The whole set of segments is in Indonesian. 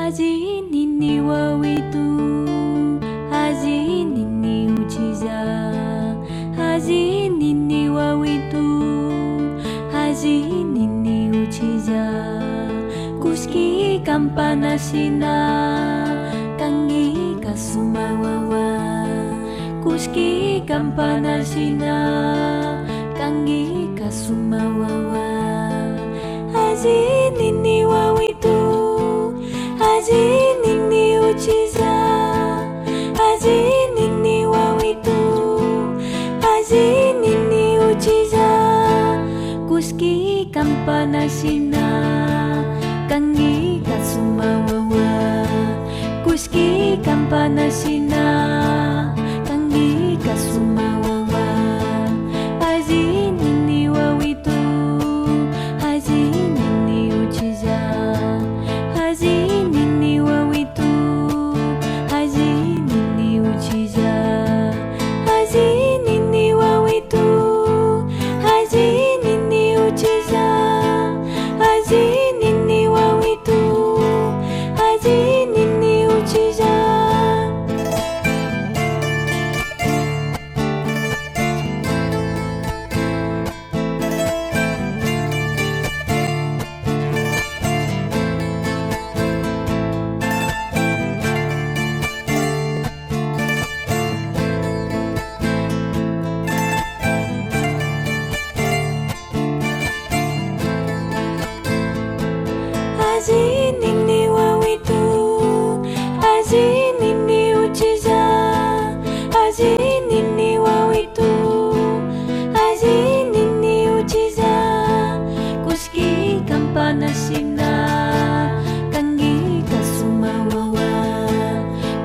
Haji nini wawitu, haji nini uchiza, haji nini wawitu, haji nini uchiza. Kuski kampana sina, kangi kasumawawa. Kuski kampana sina, kangi kasumawawa. Haji nini wawitu, haji nini uchiza, haji nini wawitu, haji nini uchiza. Kuski kampana sina, kangi kasumawawa. Kuski kampana sina, kangi kasumawawa. Haji nini wawitu, haji nini uchiza, haji nini wawitu, haji nini uchiza. Haji nini wawitu, haji nini uchiza, haji nini wawitu, haji nini uchiza. Haji nini wawitu, haji nini uchiza, haji nini wawitu, haji nini uchiza. Kuski kampana sina, kangi kasumawawa.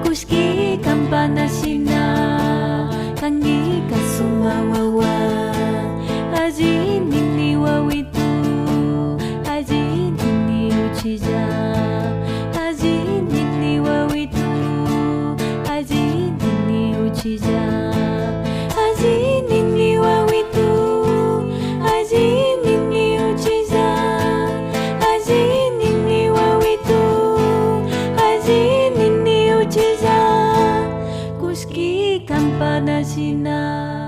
Kuski kampana sina, kangi kasumawawa. Haji nini wawitu, haji nini uchiza, haji nini wawitu, haji nini uchiza. Haji nini wawitu, haji nini uchiza, haji nini wawitu, haji nini uchiza. Kuski kampana sina.